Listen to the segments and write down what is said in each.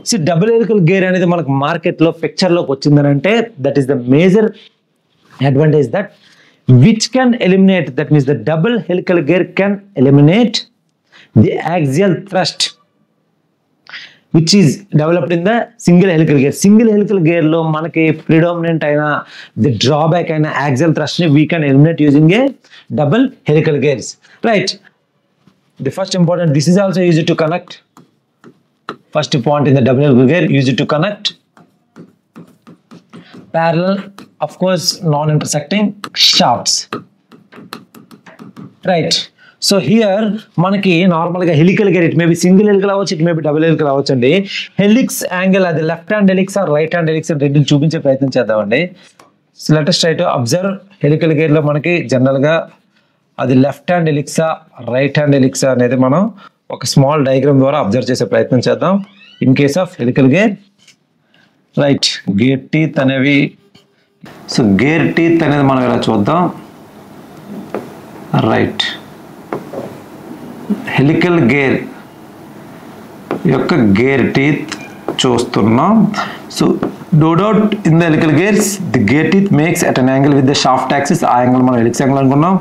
So double helical gear అనేది మనకు మార్కెట్లో పిక్చర్లోకి వచ్చిందని అంటే that is the major advantage that which can eliminate, that means the double helical gear can eliminate the axial thrust which is developed in the single helical gear. Single helical gear lo manaki predominant aina the drawback aina axial thrust ni we can eliminate using a double helical gears, right? The first important, this is also used to connect, first point in the double helical gear used to connect parallel, of course non-intersecting shafts, right? So here మనకి నార్మల్గా helical gear it maybe single helical అవ్వచ్చు, it maybe double helical అవ్వచ్చు అండి. Helix angle అది left hand helix or right hand helix రెండు చూపించే ప్రయత్నం చేద్దామండి. So let us try to observe helical గేర్లో మనకి జనరల్గా అది లెఫ్ట్ హ్యాండ్ హెలిక్సా రైట్ హ్యాండ్ హెలిక్సా అనేది మనం ఒక స్మాల్ డయాగ్రామ్ ద్వారా అబ్జర్వ్ చేసే ప్రయత్నం చేద్దాం. In case of helical gear, right, gear teeth అనేవి, సో గేర్ టీత్ అనేది మనం ఇలా చూద్దాం. రైట్, హెలికల్ గేర్ యొక్క గేర్ టీత్ చూస్తున్నాం. So no doubt in the helical gears the gear teeth makes at an angle with the shaft axis, ఆ angle మనం helix angle అనుకున్నాం.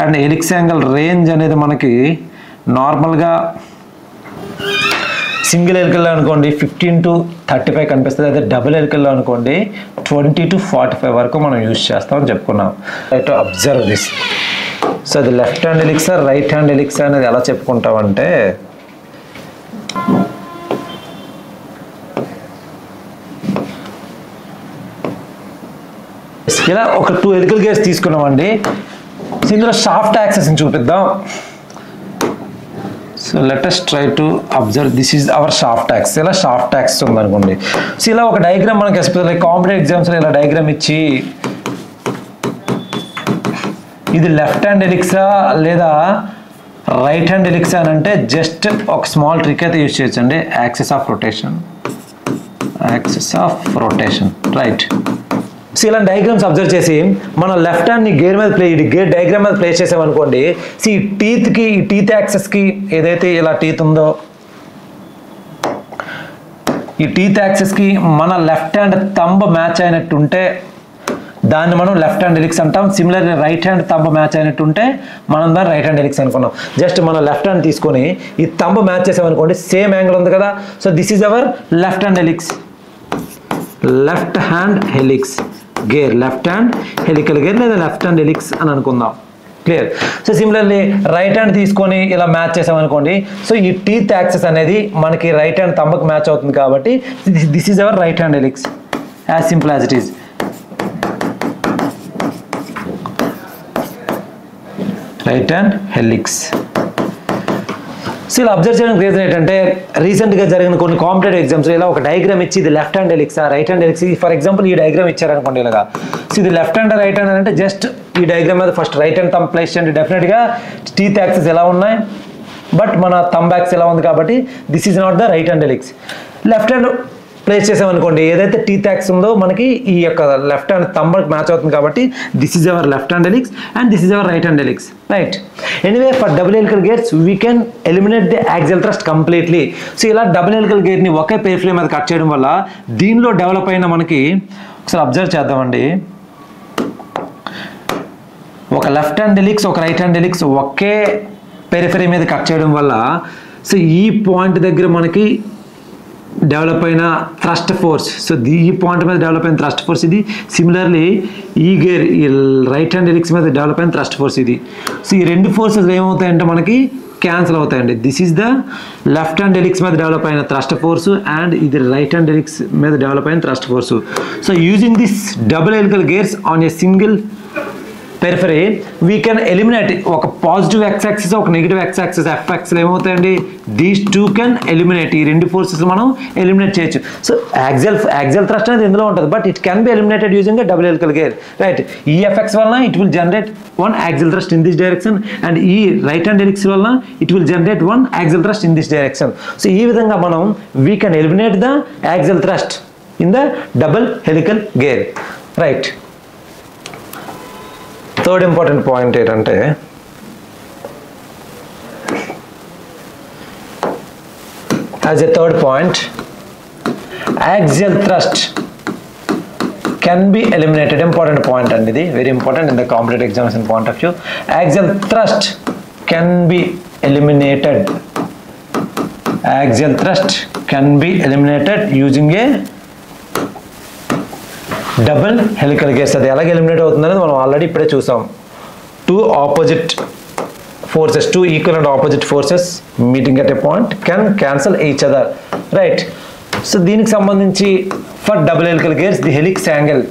అండ్ హెలిక్స్ యాంగిల్ రేంజ్ అనేది మనకి నార్మల్గా సింగిల్ హెలికల్లో అనుకోండి 15 to 35 కనిపిస్తుంది, అదే డబుల్ హెలికల్లో అనుకోండి 20 to 45 వరకు మనం యూజ్ చేస్తామని చెప్పుకున్నాం. Right, observe this. సో అది లెఫ్ట్ హ్యాండ్ హెలిక్సా రైట్ హ్యాండ్ హెలిక్సా అనేది ఎలా చెప్పుకుంటామంటే ఇలా ఒక 2 హెలికల్ గేర్స్ తీసుకున్నామండి. సో ఇందులో షాఫ్ట్ యాక్సెస్ని చూపిద్దాం. So let us try to observe, this is our shaft axis. ఇలా షాఫ్ట్ యాక్సెస్ ఉందనుకోండి. సో ఇలా ఒక డయాగ్రామ్ మనకి ఎస్పెషల్లీ కాంపిటేటివ్ ఎగ్జామ్స్లో ఇలా డయాగ్రామ్ ఇచ్చి ఇది లెఫ్ట్ హ్యాండ్ హెలిక్సా లేదా రైట్ హ్యాండ్ హెలిక్సా అని అంటే జస్ట్ ఒక స్మాల్ ట్రిక్ అయితే యూజ్ చేయొచ్చండి. Axis of rotation, right. So ఇలా డయాగ్రామ్స్ అబ్జర్వ్ చేసి మనం లెఫ్ట్ హ్యాండ్ని గేర్ మీద గేర్ డయాగ్రామ్ మీద ప్లేస్ చేసామనుకోండి. సో ఈ టీత్కి, ఈ టీత్ యాక్సెస్కి ఏదైతే ఇలా టీత్ ఉందో ఈ టీత్ యాక్సెస్కి మన లెఫ్ట్ హ్యాండ్ థంబ్ మ్యాచ్ అయినట్టుంటే దాన్ని మనం లెఫ్ట్ హ్యాండ్ హెలిక్స్ అంటాం. Similarly right hand thumb match అయినట్టుంటే మనం దాన్ని రైట్ హ్యాండ్ హెలిక్స్ అనుకున్నాం. జస్ట్ మనం లెఫ్ట్ హ్యాండ్ తీసుకొని ఈ థంబ్ మ్యాచ్ చేసామనుకోండి, సేమ్ యాంగిల్ ఉంది కదా. So this is our left hand helix, left hand helix gear, left hand helical gear లేదా లెఫ్ట్ హ్యాండ్ హెలిక్స్ అని అనుకుందాం. Clear. So similarly right hand తీసుకొని ఇలా మ్యాచ్ చేసామనుకోండి. సో ఈ టీత్ యాక్సెస్ అనేది మనకి రైట్ హ్యాండ్ థంబ్కి మ్యాచ్ అవుతుంది కాబట్టి this is our right hand helix, as simple as it is. Right hand helix. So ఇలా అబ్జర్వ్ చేయడానికి రీజన్ ఏంటంటే రీసెంట్గా జరిగిన కొన్ని కాంపిటేటివ్ ఎగ్జామ్స్ ఇలా ఒక డయాగ్రామ్ ఇచ్చి ఇది లెఫ్ట్ హ్యాండ్ హెలిక్సా right hand helix, for example ఈ డయాగ్రామ్ ఇచ్చారనుకోండి ఇలాగా. సో ఇది లెఫ్ట్ హ్యాండ్ రైట్ హ్యాండ్ అంటే జస్ట్ ఈ డయాగ్రామ్ మీద first right hand thumb place చేయండి. డెఫినెట్గా టీత్ యాక్సెస్ ఎలా ఉన్నాయి బట్ మన థంబ్ యాక్సెస్ ఎలా ఉంది కాబట్టి this is not the right hand helix. Left hand place చేసామనుకోండి, ఏదైతే టీత్ యాక్సెస్ ఉందో మనకి ఈ యొక్క లెఫ్ట్ హ్యాండ్ థంబ్కి మ్యాచ్ అవుతుంది కాబట్టి this is our left hand helix and this is our right hand helix, right. Anyway for double helical gears we can eliminate the axial thrust completely. So ఇలా double helical గేర్ని ఒకే periphery మీద cut చేయడం వల్ల దీనిలో develop అయిన మనకి ఒకసారి observe చేద్దామండి. ఒక లెఫ్ట్ హ్యాండ్ హెలిక్స్ ఒక రైట్ హ్యాండ్ హెలిక్స్ ఒకే పెరిఫరీ మీద కట్ చేయడం వల్ల సో ఈ పాయింట్ దగ్గర మనకి డెవలప్ అయిన థ్రస్ట్ ఫోర్స్, సో ఈ పాయింట్ మీద డెవలప్ అయిన థ్రస్ట్ ఫోర్స్ ఇది. సిమిలర్లీ ఈ గేర్ ఈ రైట్ హ్యాండ్ హెలిక్స్ మీద డెవలప్ అయిన థ్రస్ట్ ఫోర్స్ ఇది. సో ఈ రెండు ఫోర్సెస్ ఏమవుతాయంటే మనకి క్యాన్సిల్ అవుతాయండి. This is the left hand helix మీద డెవలప్ అయిన థ్రస్ట్ ఫోర్స్ అండ్ ఇది రైట్ హ్యాండ్ హెలిక్స్ మీద డెవలప్ అయిన thrust force. So using this double helical gears on a single periphery we can eliminate ఒక positive X axis ఒక negative X axis F axis ఏమవుతాయండి, these two can eliminate, ఈ రెండు forces మనం eliminate చేయొచ్చు. So axial thrust అనేది ఇందులో ఉంటుంది but it can be eliminated using double helical gear, right. ఈ ఎఫెక్ట్స్ వలన it will generate one axial thrust in this direction and ఈ రైట్ హ్యాండ్ హెలిక్స్ వలన it will generate one axial thrust in this direction. So ఈ విధంగా మనం we can eliminate the axial thrust in the double helical gear, right. Third important point ఏంటంటే as a third point Axial thrust can be eliminated. Important point and this very important in the competitive examination point of view. Axial thrust can be eliminated. Axial thrust can be eliminated using a double helical gears. అది ఎలాగ eliminate అవుతుందనేది మనం already ఇప్పుడే చూసాం. Two opposite forces, two equal and opposite forces meeting at a point can cancel each other, right? So దీనికి సంబంధించి for double helical gears the helix angle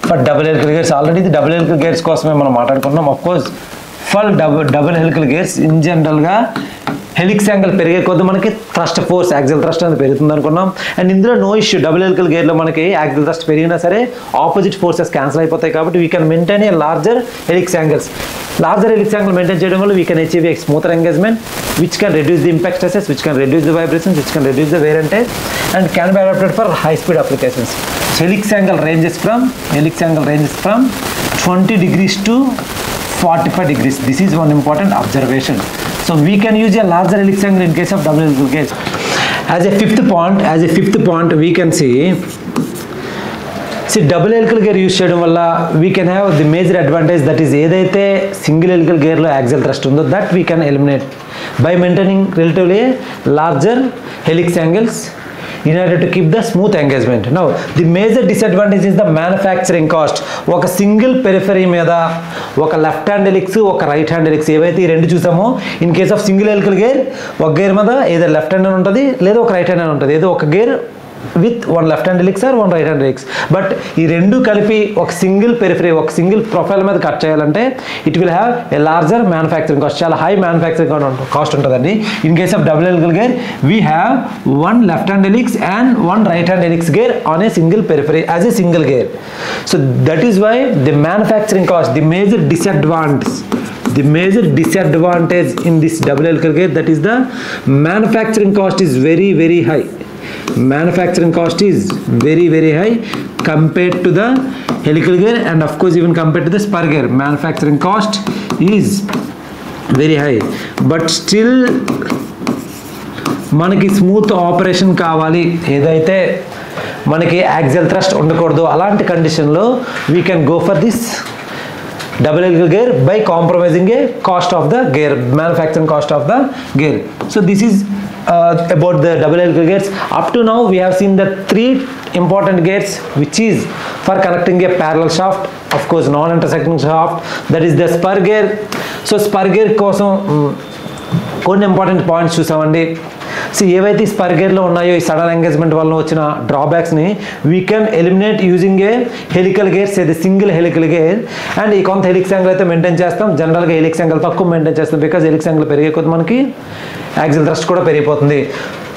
for double helical gears already the double helical gears కోసమే మనం మాట్లాడుకుంటున్నాం. of course for double helical gears in general గా helix angle పెరిగే కొద్ది మనకి thrust force axle thrust అనేది పెరుగుతుంది అనుకున్నాం. అండ్ ఇందులో నో ఇష్యూ, డబుల్ హెలికల్ గేర్లో మనకి యాక్సిల్ థ్రస్ట్ పెరిగినా సరే ఆపోజిట్ ఫోర్సెస్ క్యాన్సిల్ అయిపోతాయి కాబట్టి we can maintain a larger helix angles. Larger helix angle maintain చేయడం వల్ల we can achieve a smoother engagement which can reduce the impact stresses, which can reduce the vibrations, which can reduce the wear and tear and can be adapted for high speed applications. Helix angle ranges from 20 degrees to 45 degrees. This is one important observation. So we can use a larger helix angle in case of double helical gears. As a fifth point, we can see double helical gear use చేయడం వల్ల we can have the major advantage, that is ఏదైతే single helical gear లో axle thrust ఉందో that we can eliminate by maintaining relatively larger helix angles in order to keep the smooth engagement. Now the major disadvantage is the manufacturing cost. ఒక single periphery మీద ఒక left hand helix ఒక right hand helix ఏవైతే ఈ రెండు చూసామో, in case of single helical gear ఒక gear మీద ఏదో లెఫ్ట్ హ్యాండ్ అని ఉంటుంది లేదా ఒక రైట్ హ్యాండ్ అని ఉంటుంది, ఏదో ఒక gear with one left hand helix or one right hand helix. But ఈ రెండు కలిపి ఒక సింగిల్ పెరిఫరీ ఒక సింగిల్ ప్రొఫైల్ మీద కట్ చేయాలంటే it will have a larger manufacturing cost, చాలా హై మ్యానుఫ్యాక్చరింగ్ కాస్ట్ ఉంటుందండి. In case of double helical gear we have one left hand helix and one right hand helix gear on a single periphery as a single gear. So that is why the manufacturing cost, the major disadvantage in this double helical gear, that is the manufacturing cost is very very high. Manufacturing cost is very very high compared to the helical gear and of course even compared to the spur gear. Manufacturing cost is very high, but still మనకి smooth operation కావాలి, ఏదైతే మనకి axle thrust ఉండకూడదు అలాంటి కండిషన్లో we can go for this double helical gear by compromising a cost of the gear, manufacturing cost of the gear. So this is about the double helical gears. Up to now we have seen the three important gears which is for connecting a parallel shaft, of course non-intersecting shaft, that is the spur gear. So spur gear కోసం కొన్ని important points చూసామండి. So ఏవైతే spur గేర్లో ఉన్నాయో ఈ sudden engagement వల్ల వచ్చిన డ్రాబ్యాక్స్ని we can eliminate using a helical gears, ఇది సింగిల్ హెలికల్ గేర్. అండ్ ఈ కొంత హెలిక్స్ యాంగిల్ అయితే మెయింటైన్ చేస్తాం, జనరల్గా హెలిక్స్ యాంగిల్ తక్కువ మెయింటైన్ చేస్తాం బికాజ్ హెలిక్స్ యాంగిల్ పెరిగే కొద్ది మనకి యాక్సిల్ థ్రస్ట్ కూడా పెరిగిపోతుంది.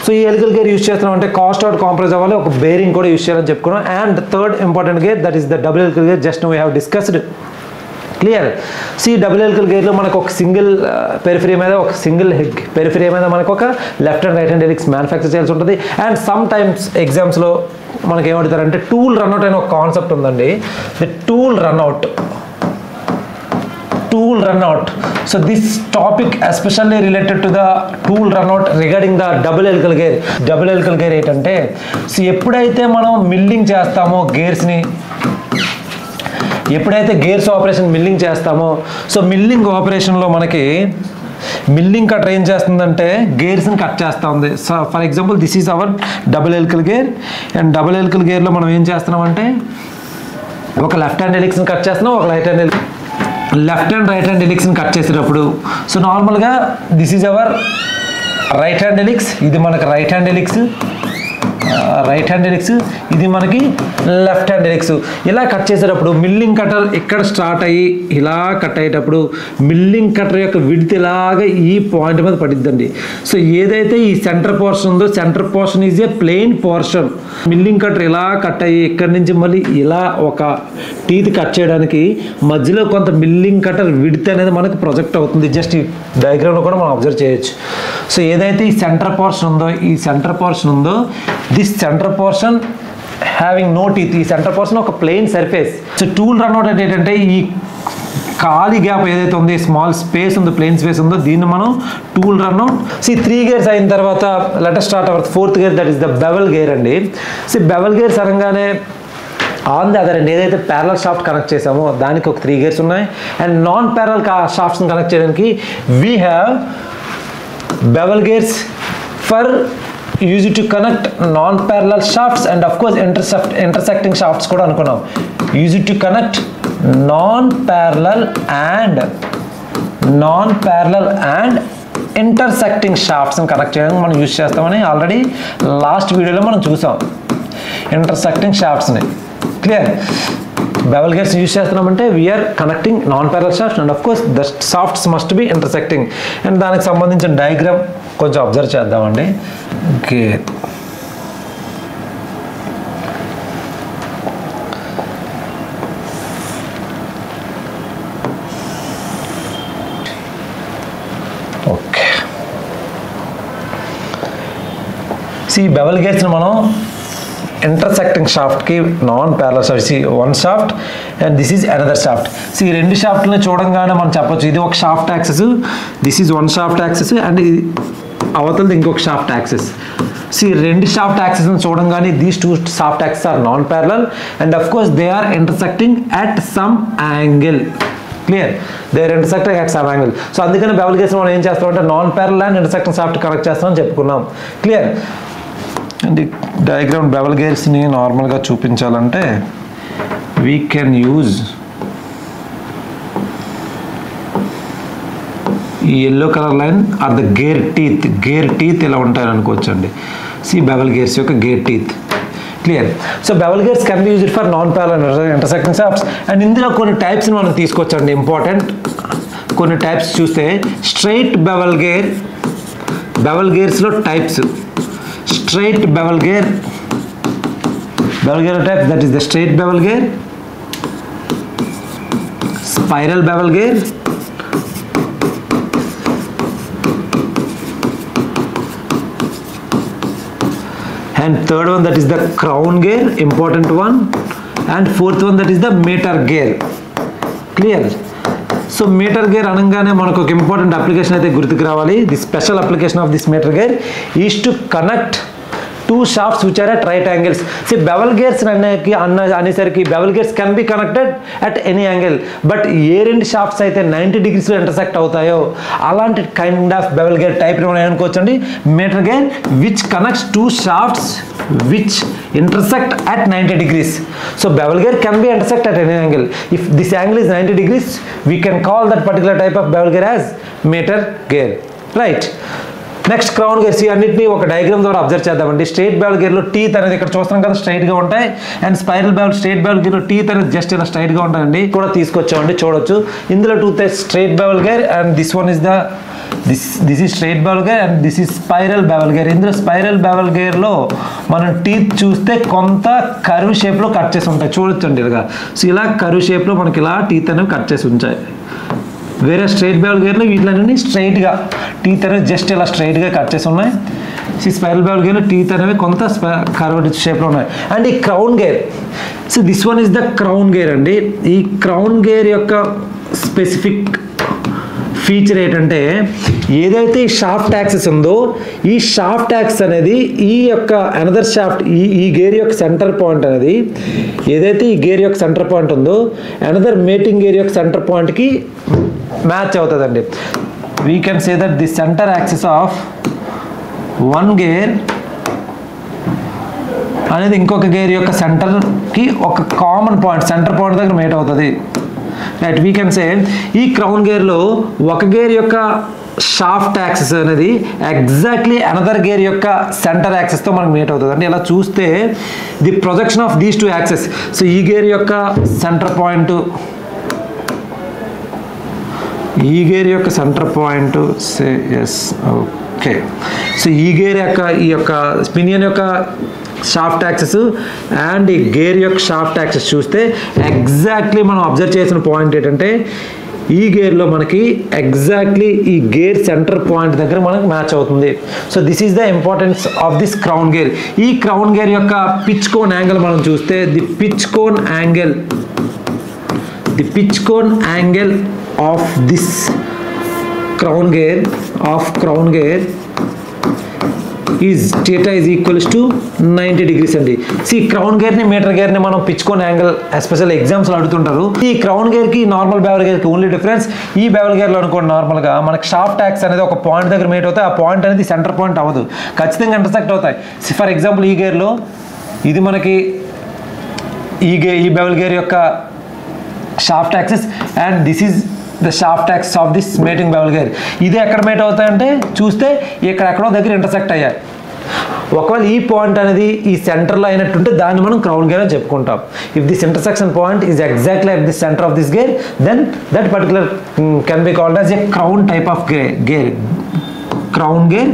సో ఈ హెలికల్ గేర్ యూజ్ చేస్తున్నాం అంటే కాస్ట్ అవుట్ కాంప్రమైజ్ అవ్వాలి, ఒక బేరింగ్ కూడా యూజ్ చేయాలని చెప్పుకున్నాం. And third important gear, that is the double helical gear, just we have discussed. Clear. See double helical గేర్లో మనకు ఒక సింగిల్ పెరిఫరీ మీద మనకు ఒక left and right hand helix manufacture చేయాల్సి ఉంటుంది. అండ్ సమ్ టైమ్స్ ఎగ్జామ్స్లో మనకి ఏమడుతారంటే టూల్ రన్అవుట్ అనే ఒక కాన్సెప్ట్ ఉందండి. The tool run out. So this topic especially related to the tool runout regarding the double helical gear. Double helical gear ఏంటంటే so ఎప్పుడైతే మనం మిల్లింగ్ చేస్తామో గేర్స్ని, ఎప్పుడైతే గేర్స్ ఆపరేషన్ మిల్లింగ్ చేస్తామో, సో మిల్లింగ్ ఆపరేషన్లో మనకి మిల్లింగ్ కటర్ ఏం చేస్తుందంటే గేర్స్ని కట్ చేస్తూ ఉంది. So for example this is our double helical gear and double helical గేర్లో మనం ఏం చేస్తున్నామంటే ఒక లెఫ్ట్ హ్యాండ్ హెలిక్స్ని కట్ చేస్తున్నాం, ఒక రైట్ హ్యాండ్ రైట్ హ్యాండ్ హెలిక్స్ని కట్ చేసేటప్పుడు సో నార్మల్గా this is our right hand helix, ఇది మనకు రైట్ హ్యాండ్ హెలిక్స్, ఇది మనకి లెఫ్ట్ హ్యాండ్ హెలిక్స్. ఇలా కట్ చేసేటప్పుడు మిల్లింగ్ కటర్ ఇక్కడ స్టార్ట్ అయ్యి ఇలా కట్ అయ్యేటప్పుడు మిల్లింగ్ కటర్ యొక్క విడ్త్ ఇలాగా ఈ పాయింట్ మీద పడిద్దండి. సో ఏదైతే ఈ సెంటర్ పోర్షన్ ఉందో centre portion is a plain portion. Milling cutter ఇలా కట్ అయ్యి ఇక్కడి నుంచి మళ్ళీ ఇలా ఒక టీత్ కట్ చేయడానికి మధ్యలో కొంత మిల్లింగ్ కటర్ విడ్త్ అనేది మనకు ప్రొజెక్ట్ అవుతుంది. జస్ట్ ఈ డయాగ్రామ్లో కూడా మనం అబ్జర్వ్ చేయొచ్చు. సో ఏదైతే ఈ సెంటర్ పోర్షన్ ఉందో this centre portion having no teeth, ఈ సెంటర్ పోర్షన్ ఒక plain surface. So tool runout అంటే ఏంటంటే ఈ ఖాళీ గ్యాప్ ఏదైతే ఉంది, స్మాల్ స్పేస్ ఉందో, ప్లేన్ స్పేస్ ఉందో, దీన్ని మనం టూల్ రన్ సి 3 గేర్స్ అయిన తర్వాత let start our 4th gear, that is the bevel gear అండి. సి బెవెల్ గేర్స్ అనగానే ఆన్ ది అదర్ అండ్ ఏదైతే ప్యారలల్ షాఫ్ట్ కనెక్ట్ చేసామో దానికి ఒక 3 గేర్స్ ఉన్నాయి. అండ్ నాన్ ప్యారలల్ షాఫ్ట్స్ని కనెక్ట్ చేయడానికి we have bevel gears for use to connect non parallel shafts and of course intersecting shafts కూడా అనుకున్నాం. Use to connect non parallel and intersecting షాఫ్ట్స్ని connect చేయడానికి మనం యూజ్ చేస్తామని ఆల్రెడీ లాస్ట్ వీడియోలో మనం చూసాం. ఇంటర్సెక్టింగ్ షాఫ్ట్స్ని క్లియర్. బెవెల్ గేర్స్ యూజ్ చేస్తున్నామంటే we are connecting non parallel shafts and of course the shafts must be intersecting. And దానికి సంబంధించిన డయాగ్రామ్ కొంచెం అబ్జర్వ్ చేద్దామండి. Gear okay. సి బెవెల్ గేర్స్ని మనం ఇంటర్సెక్టింగ్ షాఫ్ట్కి non parallel shaft, see 1 shaft and this is another shaft. See 2 షాఫ్ట్లని చూడంగానే మనం చెప్పొచ్చు ఇది ఒక shaft axes, this is 1 shaft access and అవతలది ఇంకొక షాఫ్ట్ యాక్సెస్. సి 2 షాఫ్ట్ యాక్సెస్ని చూడంగానే these 2 shaft axes are non parallel and of course they are intersecting at some angle. Clear, they are intersecting at some angle. So అందుకని bevel gears మనం ఏం చేస్తామంటే non parallel and intersecting shaft connect చేస్తామని చెప్పుకున్నాం. Clear. And ఈ diagram bevel గేర్స్ని నార్మల్గా చూపించాలంటే వీ కెన్ యూజ్ ఈ yellow colour line or the gear teeth ఇలా ఉంటాయని అనుకోవచ్చండి. సి బెవెల్ గేర్స్ యొక్క gear teeth. Clear. So bevel gears can be used for non parallel intersecting shafts. And ఇందులో కొన్ని టైప్స్ని మనం తీసుకోవచ్చండి. ఇంపార్టెంట్ కొన్ని టైప్స్ చూస్తే స్ట్రైట్ బెవెల్ గేర్స్లో types. Straight bevel gear type, that is the straight bevel gear, spiral bevel gear, and third one that is the crown gear, important one, and fourth one that is the meter gear. Clear. So metre gear అనగానే మనకు ఒక important application అయితే గుర్తుకు రావాలి. The special application of this metre gear is to connect 2 shafts which are at right angles. See bevel gears అనేసరికి bevel gears can be connected at any angle, but a 2 shafts అయితే 90 degreesలో intersect అవుతాయో అలాంటి kind of bevel gear టైప్ని మనం అనుకోవచ్చండి mitre gear which connects 2 shafts which intersect at 90 degrees. So bevel gear can be intersect at any angle. If this angle is 90 degrees, we can call that particular type of bevel gear as meter gear. Right. Next crown gears అన్నింటినీ ఒక diagram ద్వారా observe చేద్దామండి. Straight bevel గేర్లో teeth అనేది ఇక్కడ చూస్తున్నాం కదా స్ట్రైట్గా ఉంటాయి. అండ్ స్ట్రైట్ బెవెల్ గేర్లో టీత్ అనేది జస్ట్ ఇలా స్ట్రైట్గా ఉంటాయండి. కూడా తీసుకొచ్చామండి చూడొచ్చు. ఇందులో 2 types straight bevel gear and this one is the this is straight bevel gear and this is spiral bevel gear. ఇందులో స్పైరల్ బెవెల్ గేర్లో మనం టీత్ చూస్తే కొంత కర్వ్ షేప్లో కట్ చేసి ఉంటాయి చూడొచ్చండి ఇలాగా. సో ఇలా కర్వ్ షేప్లో మనకి ఇలా టీత్ అనేవి కట్ చేసి ఉంటాయి. వేరే స్ట్రైట్ బెవెల్ గేర్లో వీటిలన్నీ స్ట్రైట్గా టీత్ అనేవి జస్ట్ ఇలా స్ట్రైట్గా కట్ చేసి ఉన్నాయి. ఈ స్పైరల్ బెవెల్ గేర్లో టీత్ అనేవి కొంత కర్వ్డ్ షేప్లో ఉన్నాయి. అండ్ ఈ crown gear, so this one is the crown gear అండి. ఈ క్రౌన్ గేర్ యొక్క స్పెసిఫిక్ ఫీచర్ ఏంటంటే ఏదైతే ఈ షాఫ్ట్ యాక్సెస్ ఉందో ఈ షాఫ్ట్ యాక్సెస్ అనేది ఈ యొక్క అనదర్ షాఫ్ట్ ఈ గేర్ యొక్క సెంటర్ పాయింట్ అనేది ఏదైతే ఈ గేర్ యొక్క సెంటర్ పాయింట్ ఉందో అనదర్ మేటింగ్ గేర్ యొక్క సెంటర్ పాయింట్కి మ్యాచ్ అవుతుందండి. We can say that the centre access of one gear అనేది ఇంకొక గేర్ యొక్క సెంటర్కి ఒక కామన్ పాయింట్ సెంటర్ పాయింట్ దగ్గర మేట్ అవుతుంది. రైట్. వీ కెన్ సే ఈ క్రౌన్ గేర్లో ఒక గేర్ యొక్క షాఫ్ట్ యాక్సెస్ అనేది ఎగ్జాక్ట్లీ అనదర్ గేర్ యొక్క సెంటర్ యాక్సెస్తో మనకు మీట్ అవుతుంది. అంటే ఇలా చూస్తే the projection of these 2 axes. So ఈ గేర్ యొక్క centre point say S okay. So ఈ యొక్క పినియన్ యొక్క షాఫ్ట్ యాక్సెస్ అండ్ ఈ గేర్ యొక్క షాఫ్ట్ యాక్సెస్ చూస్తే ఎగ్జాక్ట్లీ మనం అబ్జర్వ్ చేసిన పాయింట్ ఏంటంటే ఈ గేర్లో మనకి ఎగ్జాక్ట్లీ ఈ గేర్ సెంటర్ పాయింట్ దగ్గర మనకు మ్యాచ్ అవుతుంది. So this is the importance of this crown gear. ఈ క్రౌన్ గేర్ యొక్క పిచ్ కోన్ యాంగిల్ మనం చూస్తే the pitch cone angle the pitch cone angle of this crown gear is theta is equals to 90 degrees అండి. Crown గేర్ని mitre గేర్ని మనం పిచ్చుకోని angle especially ఎగ్జామ్స్లో అడుగుతుంటారు. ఈ క్రౌన్ గేర్కి నార్మల్ బెవల్ గేర్కి ఓన్లీ డిఫరెన్స్, ఈ బెవల్ గేర్లో అనుకోండి నార్మల్గా మనకి షాఫ్ట్ యాక్స్ అనేది ఒక పాయింట్ దగ్గర మీట్ అవుతాయి, ఆ పాయింట్ అనేది సెంటర్ పాయింట్ అవ్వదు, ఖచ్చితంగా ఇంటర్సెక్ట్ అవుతాయి. ఫర్ ఎగ్జాంపుల్ ఈ గేర్లో ఇది మనకి ఈ బెవల్ గేర్ యొక్క shaft axis and this is the shaft axis of this mating bevel gear. ఇది ఎక్కడ మేట్ అవుతాయంటే చూస్తే ఎక్కడో దగ్గర ఇంటర్సెక్ట్ అయ్యాయి. ఒకవేళ ఈ పాయింట్ అనేది ఈ సెంటర్లో అయినట్టుంటే దాన్ని మనం క్రౌన్ గేర్ అని చెప్పుకుంటాం. If this intersection point is exactly at the centre of this gear, then that particular can be called as a crown type of gear, crown gear.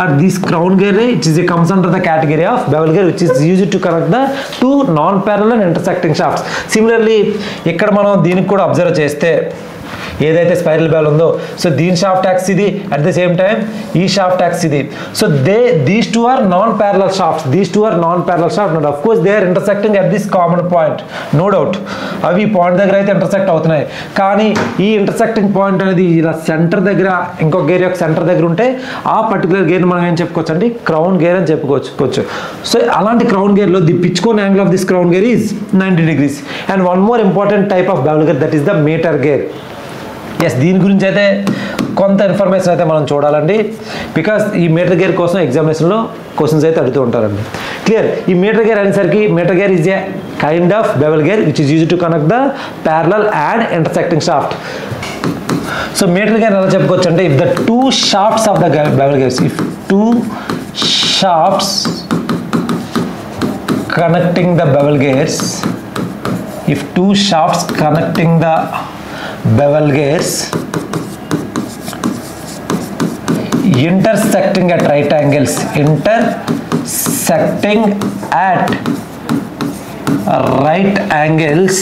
Or this crown gear, it comes under the category of bevel gear, which is used to connect the two non-parallel intersecting shafts. Similarly, ఇక్కడ మనం దీనికి కూడా observe చేస్తే ఏదైతే spiral bevel ఉందో, so దీని shaft axis ఇది, at the same time ఈ షాఫ్ట్ యాక్స్ ఇది. So these two are non parallel shafts, and of course they are intersecting at this common point, no doubt. అవి point దగ్గర అయితే intersect అవుతున్నాయి, కానీ ఈ ఇంటర్సెక్టింగ్ పాయింట్ అనేది ఇలా సెంటర్ దగ్గర, ఇంకొక గేర్ యొక్క సెంటర్ దగ్గర ఉంటే ఆ పర్టికులర్ గేర్ని మనం ఏం చెప్పుకోవచ్చు అంటే క్రౌన్ గేర్ అని చెప్పుకోవచ్చు. సో అలాంటి క్రౌన్ గేర్లో the pitch cone angle of this crown gear is 90 degrees. And one more important type of bevel gear, that is the mitre gear. Yes, దీని గురించి అయితే కొంత ఇన్ఫర్మేషన్ అయితే మనం చూడాలండి, బికాస్ ఈ మీటర్ గేర్ కోసం ఎగ్జామినేషన్లో క్వశ్చన్స్ అయితే అడుగుతూ ఉంటారండి. క్లియర్? ఈ మీటర్ గేర్ అనేసరికి meter gear is a kind of bevel gear which is used to connect the parallel and intersecting shaft. So metre gear ఎలా చెప్పుకోవచ్చు అంటే, if the two shafts of the bevel gears, if two shafts connecting the bevel gears, if two shafts connecting the bevel gears intersecting at right angles,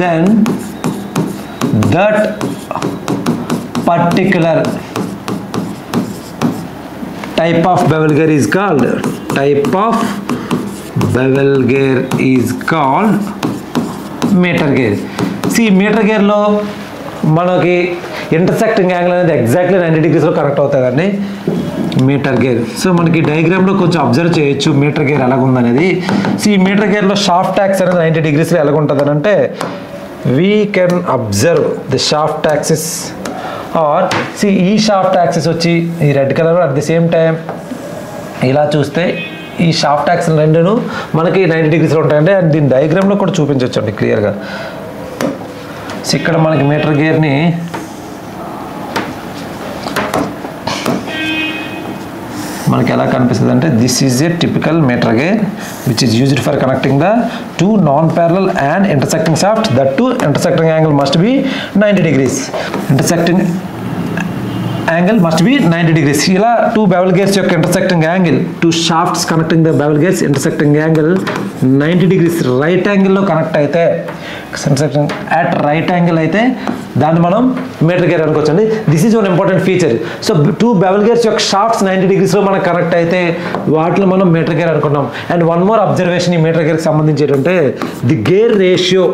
then that particular type of bevel gear is called meter gear. See, meter gear లో మనకి intersecting angle అనేది exactly 90 degrees లో connect అవుతుందండి meter gear. So మనకి డయాగ్రామ్లో కొంచెం observe చేయొచ్చు meter gear ఎలాగుందనేది. సో ఈ మీటర్ గేర్లో షాఫ్ట్ యాక్స్ అనేది 90 degrees లో ఎలాగుంటుంది అంటే, we can observe the shaft axis or ఈ షాఫ్ట్ యాక్సిస్ వచ్చి ఈ red colour, at the same time ఇలా చూస్తే ఈ షాఫ్ట్ యాక్సిస్ రెండును మనకి 90 degrees ఉంటాయండి. అండ్ దీని డయాగ్రామ్లో కూడా చూపించవచ్చు అండి క్లియర్గా. సో ఇక్కడ మనకి మీటర్ గేర్ని మనకి ఎలా కనిపిస్తుంది అంటే, this is a typical mitre gear which is used for connecting the two non parallel and intersecting shaft. That to intersecting angle must be 90 degrees. Intersecting angle must be 90 degrees. ఇలా two bevel gears యొక్క intersecting angle, two shafts connecting the bevel gears intersecting angle 90 degrees right యాంగిల్లో connect అయితే, at right angle అయితే దాన్ని మనం mitre gear అనుకోవచ్చండి. This is one important feature. So two bevel gears యొక్క shafts 90 degrees లో మనకు కనెక్ట్ అయితే వాటిలో మనం మీటర్ గేర్ అనుకుంటాం. అండ్ వన్ మోర్ అబ్జర్వేషన్ ఈ మీటర్ గేర్కి సంబంధించి ఏంటంటే, the gear ratio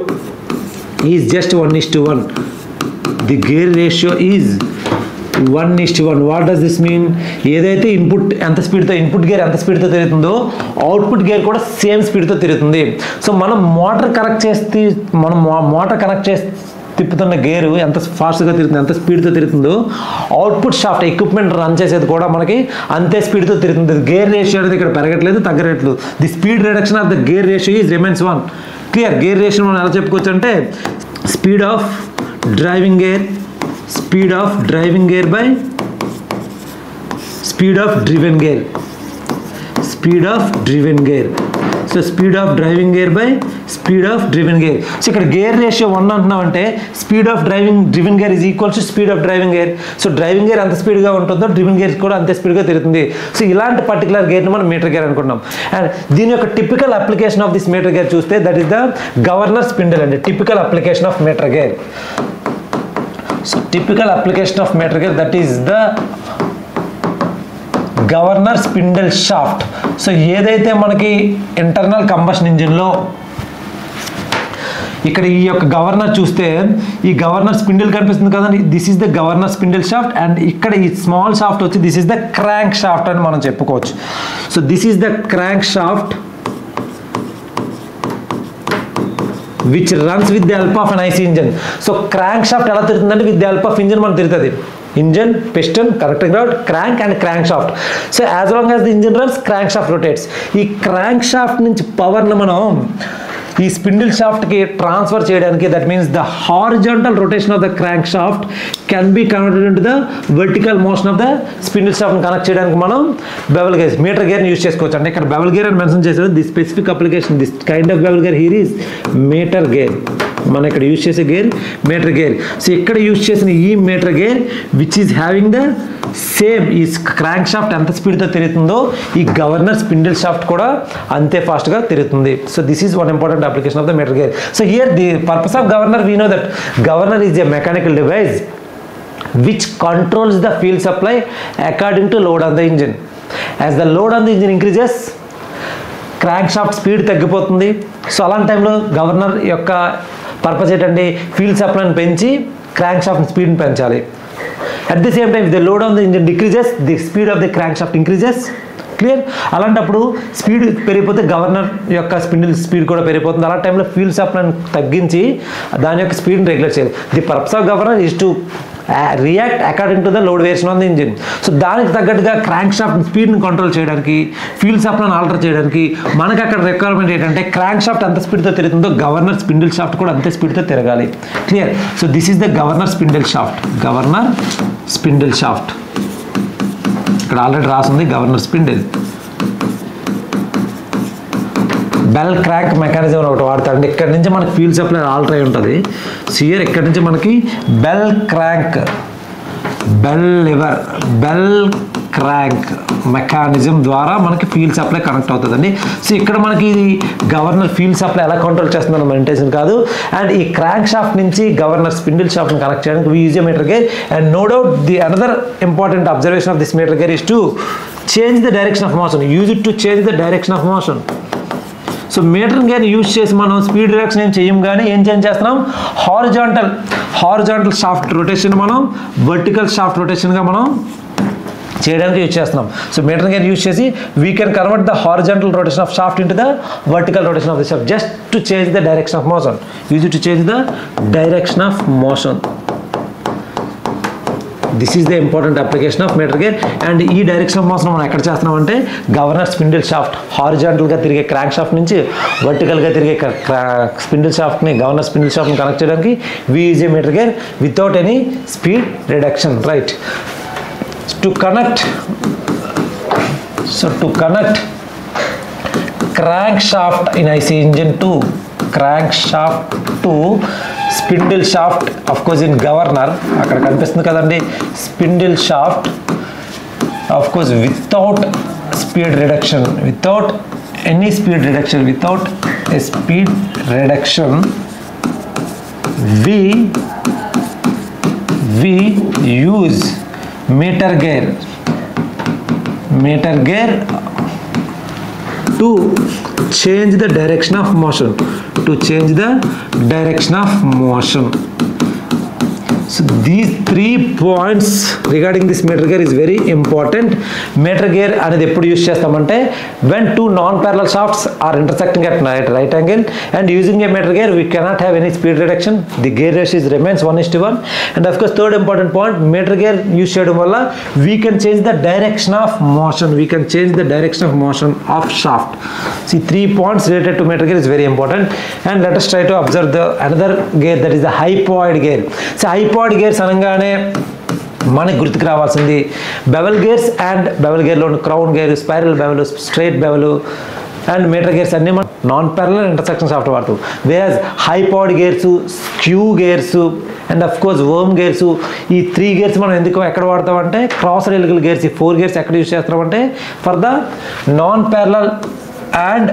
is just 1:1. The gear ratio is 1:1. What does this mean? ఏదైతే ఇన్పుట్ ఎంత స్పీడ్తో, ఇన్పుట్ గేర్ ఎంత స్పీడ్తో తిరుగుతుందో అవుట్పుట్ గేర్ కూడా సేమ్ స్పీడ్తో తిరుగుతుంది. సో మనం మోటార్ కనెక్ట్ చేసి తిప్పుతున్న గేరు ఎంత ఫాస్ట్గా తిరుగుతుంది, ఎంత స్పీడ్తో తిరుగుతుందో అవుట్పుట్ షాఫ్ట్ ఎక్విప్మెంట్ రన్ చేసేది కూడా మనకి అంతే స్పీడ్తో తిరుగుతుంది. గేర్ రేషియో అనేది ఇక్కడ పెరగట్లేదు, తగ్గట్లేదు. The speed reduction of the gear ratio is remains 1. Clear? Gear ratio మనం ఎలా చెప్పుకోవచ్చు అంటే, speed of driving gear by speed of driven gear. So speed of driving gear by speed of driven gear. So ఇక్కడ gear ratio 1 అంటున్నాం అంటే, speed of driven gear is equal to speed of driving gear. So driving gear ఎంత స్పీడ్గా ఉంటుందో driven gear కూడా అంతే స్పీడ్గా తిరుగుతుంది. సో ఇలాంటి పర్టికులర్ గేర్ని మనం మీటర్ గేర్ అనుకుంటున్నాం. అండ్ దీని యొక్క typical application of this metre gear చూస్తే, that is the governor spindle అండి. Typical application of metre gear. So typical application of meter gear, that is the governor spindle shaft. So ఏదైతే మనకి internal combustion ఇంజిన్లో ఇక్కడ ఈ యొక్క governor చూస్తే ఈ governor spindle కనిపిస్తుంది కదండి, this is the governor spindle shaft and ఇక్కడ ఈ స్మాల్ షాఫ్ట్ వచ్చి this is the crank shaft అని మనం చెప్పుకోవచ్చు. So this is the crank shaft which runs with the help of an IC engine. So crank shaft ఎలా తిరుగుతుందంటే with the help of engine మనకు తిరుగుతుంది. Engine, piston, connecting rod, crank and crank shaft. So as long as the engine runs crank shaft rotates. ఈ crank shaft నుంచి పవర్ని మనం ఈ spindle షాఫ్ట్కి ట్రాన్స్ఫర్ చేయడానికి, that means the horizontal rotation of the crank shaft can be converted into the vertical motion of the spindle షాఫ్ట్ని connect చేయడానికి మనం బెవెల్ గేర్, మీటర్ గేర్ని యూజ్ చేసుకోవచ్చు. అంటే ఇక్కడ బెవెల్ గేర్ అని మెన్షన్ చేశారు. The specific application this kind of bevel gear here is mitre gear. మనం ఇక్కడ యూజ్ చేసే గేర్ మీటర్ గేర్. సో ఇక్కడ యూజ్ చేసిన ఈ meter gear which is having the same, ఈ క్రాంక్ షాఫ్ట్ ఎంత స్పీడ్తో తిరుగుతుందో ఈ గవర్నర్ స్పిండిల్ షాఫ్ట్ కూడా అంతే ఫాస్ట్గా తిరుగుతుంది. So this is one important application of the meter gear. So here the purpose of governor, we know that governor is a mechanical device which controls the fuel supply according to load on the engine. As the load on the engine increases, crank shaft speed తగ్గిపోతుంది. So అలాంటి టైంలో governor యొక్క purpose ఏంటంటే fuel సప్లైని పెంచి crank shaft స్పీడ్ని పెంచాలి. At the same time, if the load on the engine decreases, the speed of the crankshaft increases. Clear? అలాంటప్పుడు speed పెరిగిపోతే governor యొక్క spindle speed కూడా పెరిగిపోతుంది. అలాంటి టైంలో ఫ్యూల్ సప్లైని తగ్గించి దాని యొక్క స్పీడ్ని రెగ్యులేట్ చేయాలి. The purpose of governor is to react according to the load variation on the engine. So దానికి తగ్గట్టుగా క్రాంక్ షాఫ్ట్ స్పీడ్ని కంట్రోల్ చేయడానికి, ఫ్యూల్ సప్లైని ఆల్టర్ చేయడానికి మనకు అక్కడ రిక్వైర్మెంట్ ఏంటంటే క్రాంక్ షాఫ్ట్ ఎంత స్పీడ్తో తిరుగుతుందో గవర్నర్ స్పిండిల్ షాఫ్ట్ కూడా అంతే స్పీడ్తో తిరగాలి. Clear? So this is the governor spindle shaft. Governor spindle shaft ఇక్కడ ఆల్రెడీ రాసింది governor spindle. Bell crank mechanism ఒకటి వాడతారండి. ఇక్కడ నుంచి మనకి ఫ్యూల్ సప్లై ఆల్టర్ అయి ఉంటుంది. సియర్ ఇక్కడ నుంచి మనకి bell crank, bell lever, bell crank mechanism ద్వారా మనకి ఫ్యూల్ సప్లై కనెక్ట్ అవుతుందండి. సో ఇక్కడ మనకి ఇది గవర్నర్ ఫ్యూల్ సప్లై ఎలా కంట్రోల్ చేస్తుందని మన ఇంటెన్షన్ కాదు. అండ్ ఈ క్రాంక్ షాఫ్ట్ నుంచి గవర్నర్ స్పిండిల్ షాఫ్ట్ని కనెక్ట్ చేయడానికి we use a meter gear. And no doubt the another important observation of this metre gear is to change the direction of motion. Use it to change the direction of motion. So metre gear use చేసి మనం speed reduction ఏం చేయం, కానీ ఏం change చేస్తున్నాం, horizontal shaft rotation మనం vertical shaft రొటేషన్గా మనం చేయడానికి యూజ్ చేస్తున్నాం. సో మీటర్ గేర్ యూజ్ చేసి we can convert the horizontal rotation of shaft into the vertical rotation of the shaft just to change the direction of motion. Use to change the direction of motion. This is the important application of metre gear. And ఈ direction of motion మనం ఎక్కడ చేస్తున్నామంటే governor spindle shaft, హారిజాంటల్గా తిరిగే crank shaft నుంచి వర్టికల్గా తిరిగే spindle షాఫ్ట్ని, governor spindle షాఫ్ట్ని కనెక్ట్ చేయడానికి we use a meter gear without any speed reduction. Right? To connect crankshaft in IC engine to crankshaft to spindle shaft, of course in governor అక్కడ కనిపిస్తుంది కదండి spindle shaft, of course without speed reduction, without any speed reduction, without a speed reduction we use meter gear to change the direction of motion, So these 3 points regarding this meter gear is very important. Meter gear అనేది ఎప్పుడు use చేస్తామంటే when two non-parallel shafts are intersecting at right angle and using a meter gear we cannot have any speed reduction. The gear ratio remains 1:1. And of course third important point, meter gear use చేయడం వల్ల we can change the direction of motion. Of shaft. See 3 points related to meter gear is very important. And let us try to observe the another gear, that is the hypoid gear. So hypoid gears అనగానే మనకి గుర్తుకు రావాల్సింది bevel gears and bevel గేర్లో crown gear, spiral bevel, straight bevel and mitre gears అన్నీ మనం non parallel intersection shaft వాడుతాం. Where hypoid gears, skew gears and of course worm gears, ఈ 3 gears మనం ఎందుకు ఎక్కడ వాడతామంటే క్రాస్ రైలికల్ గేర్స్, ఈ 4 గేర్స్ ఎక్కడ యూజ్ చేస్తామంటే for the non parallel and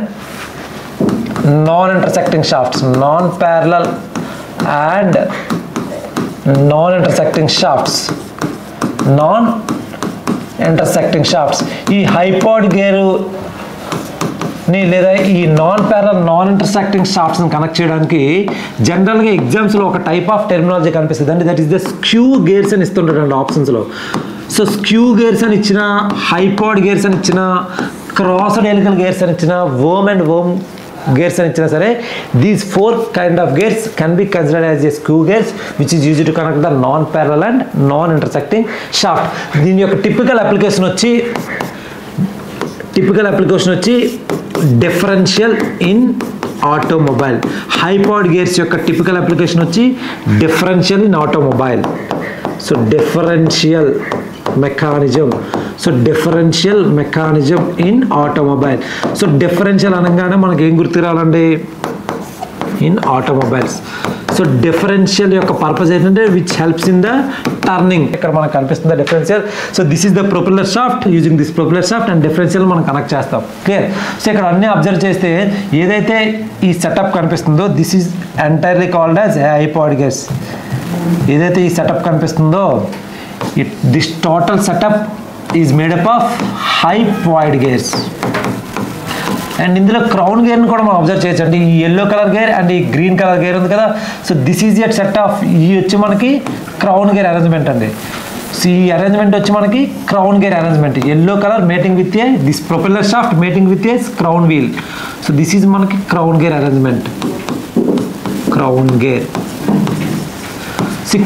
non intersecting shafts, non parallel and non-intersecting shafts. ఈ hypoid gear లేదా ఈ నాన్ ప్యారలల్ నాన్ ఇంటర్సెక్టింగ్ షాఫ్ట్స్ని కనెక్ట్ చేయడానికి జనరల్గా ఎగ్జామ్స్లో ఒక టైప్ ఆఫ్ టెర్మినాలజీ కనిపిస్తుంది అంటే that is the skew gears అని ఇస్తుంటారండి ఆప్షన్స్లో. సో స్క్యూ గేర్స్ అని ఇచ్చిన, హైపాడ్ గేర్స్ అని ఇచ్చిన, క్రాస్డ్ హెలికల్ గేర్స్ అని ఇచ్చిన, వర్మ్ అండ్ వర్మ్ గేర్స్ అని ఇచ్చినా సరే these 4 kind of gears can be considered as a screw gears which is used to connect the non-parallel and non-intersecting shaft. దీని యొక్క టిపికల్ అప్లికేషన్ వచ్చి డిఫరెన్షియల్ ఇన్ ఆటోమొబైల్. హైపాడ్ గేర్స్ యొక్క typical application వచ్చి differential in automobile. So differential mechanism in automobile. So differential అనగానే మనకి ఏం గుర్తు రావాలండి? In automobiles. సో డిఫరెన్షియల్ యొక్క పర్పస్ ఏంటంటే which helps in the turning. ఇక్కడ మనకు కనిపిస్తుంది differential. So this is the propeller shaft. Using this propeller shaft and differential మనం కనెక్ట్ చేస్తాం. క్లియర్? సో ఇక్కడ అన్ని అబ్జర్వ్ చేస్తే ఏదైతే ఈ సెటప్ కనిపిస్తుందో this is entirely called as hypoid gears. ఏదైతే ఈ సెటప్ కనిపిస్తుందో this total setup is made up of hypoid gears. And ఇందులో క్రౌన్ గేర్ని కూడా మనం అబ్జర్వ్ చేయొచ్చండి. ఈ ఎల్లో కలర్ గేర్ అండ్ ఈ గ్రీన్ కలర్ గేర్ ఉంది కదా. So this is at set of ఈ వచ్చి మనకి క్రౌన్ గేర్ అరేంజ్మెంట్ అండి. సో ఈ అరేంజ్మెంట్ వచ్చి మనకి crown gear arrangement. Yellow colour mating with a this propeller shaft mating with a crown wheel. So this is మనకి crown gear arrangement. Crown gear.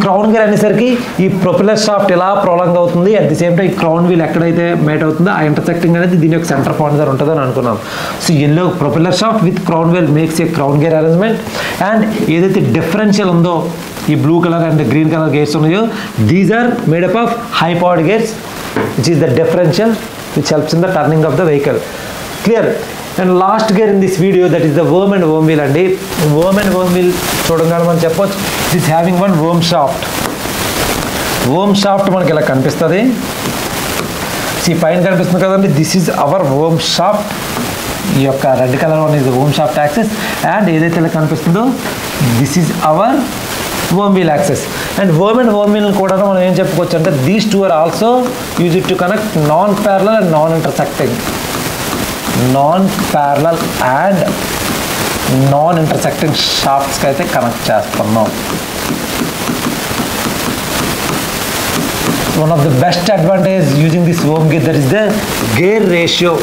Crown gear అనేసరికి ఈ ప్రొపెల్లర్ షాఫ్ట్ ఎలా prolong అవుతుంది, అట్ ది సేమ్ టైం ఈ crown wheel ఎక్కడైతే mate అవుతుందో ఆ intersecting అనేది దీని యొక్క సెంటర్ పాయింట్ దగ్గర ఉంటుందని అనుకున్నాం. So yellow propeller shaft with crown wheel makes a crown gear arrangement. And ఏదైతే డిఫరెన్షియల్ ఉందో ఈ blue colour and green colour gears ఉన్నాయో these are made up of hypoid gears which is the differential which helps in the turning of the vehicle. Clear? And last gear in this video that is the worm and worm wheel అండి. Worm and worm wheel చూడగానే మనం చెప్పొచ్చు this having one worm shaft. Worm shaft మనకి ఇలా కనిపిస్తుంది. పైన కనిపిస్తుంది కదండి, this is our worm shaft. ఈ యొక్క red colour one is the worm shaft access. And ఏదైతే ఇలా కనిపిస్తుందో this is our worm wheel axis. And worm and worm wheel కూడా మనం ఏం చెప్పుకోవచ్చు అంటే these two are also use it to connect non parallel and non intersecting. Non parallel and non intersecting షాఫ్ట్స్కి అయితే కనెక్ట్ చేస్తున్నాం. One of the best advantage using this worm gear that is the gear ratio.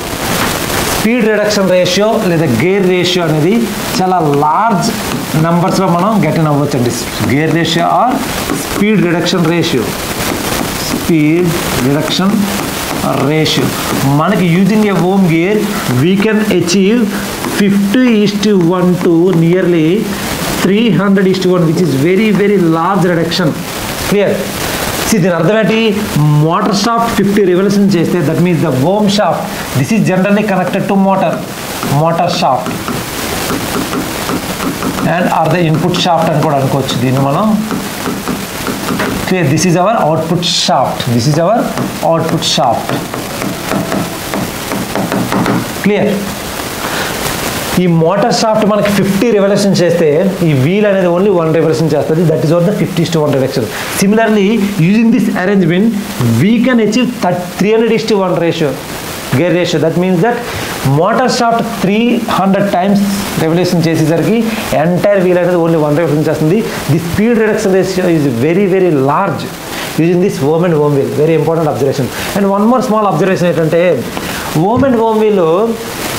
Speed reduction ratio లేదా gear ratio అనేది చాలా large నెంబర్స్లో మనం get in అవ్వచ్చండి. Gear ratio or speed reduction ratio. Speed reduction ratio. మనకి using a worm gear we can achieve 50:1 to nearly 300:1 which is very very large reduction. Clear? See, దీని అర్థం ఏంటి? Motor shaft 50 revolutions చేస్తే that means the worm shaft this is generally connected to motor shaft and or the input shaft అని కూడా అనుకోవచ్చు దీన్ని మనం. Clear? This is our output shaft. Clear? ఈ మోటార్ షాఫ్ట్ మనకి 50 రెవల్యూషన్ చేస్తే ఈ వీల్ అనేది ఓన్లీ 1 రెవల్యూషన్ చేస్తుంది. That is what the 50:1 reduction. Similarly using this arrangement we can achieve 300:1 ratio gear ratio. That means that motor shaft 300 times revolution చేసేసరికి entire wheel అనేది only 1 revolution చేస్తుంది. The speed reduction ratio is very very large using this worm and worm wheel. Very important observation. And one more small observation ఏంటంటే worm and worm wheel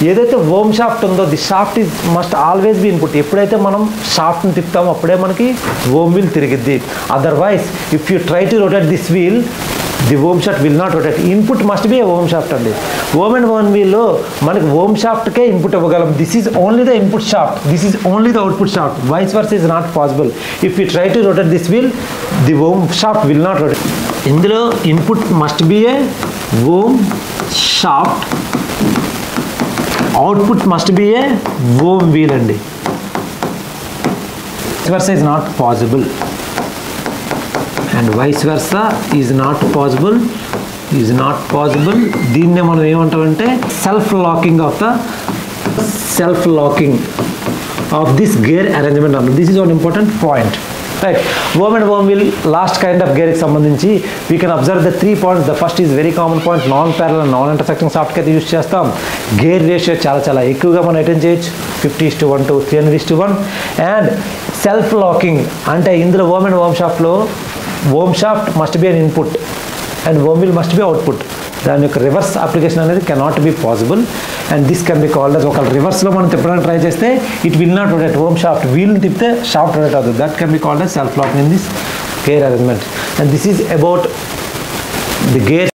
ఏదైతే worm shaft ఉందో the shaft is must always be input. ఎప్పుడైతే మనం షాఫ్ట్ని తిప్పుతామో అప్పుడే మనకి worm wheel తిరిగిద్ది. Otherwise if you try to rotate this wheel the worm shaft will not rotate. Input must be a worm shaft అండి. Worm and worm వీల్లో మనకి వర్మ్ షాఫ్ట్కే ఇన్పుట్ ఇవ్వగలం. This is only the input shaft, this is only the output shaft. Vice versa is not possible. If you try to rotate this wheel the worm shaft will not rotate. ఇందులో input must be a worm shaft, output must be a worm wheel అండి. Vice versa is not possible. And vice versa is not possible. దీన్నే మనం ఏమంటామంటే self locking of this gear arrangement అన్నది. This is one important point. Right. Worm and worm wheel last kind of గేర్కి సంబంధించి we can observe the 3 points. The first is very common point, non parallel non intersecting సాఫ్ట్కి అయితే use చేస్తాం. Gear ratio చాలా ఎక్కువగా మనం attend చేయొచ్చు, 50:1 to 300:1. And self locking అంటే ఇందులో వర్మ్ అండ్ వర్మ్ షాఫ్ట్లో worm shaft must be an input and worm wheel must be output. దాని యొక్క రివర్స్ అప్లికేషన్ అనేది cannot be possible and this can be called as. ఒక రివర్స్లో మనం తిప్పడానికి ట్రై చేస్తే it will not rotate. Worm shaft వీల్ని తిప్పితే షాఫ్ట్ రొటేట్ అవుతుంది. That can be called as self locking in this gear arrangement. And this is about the gear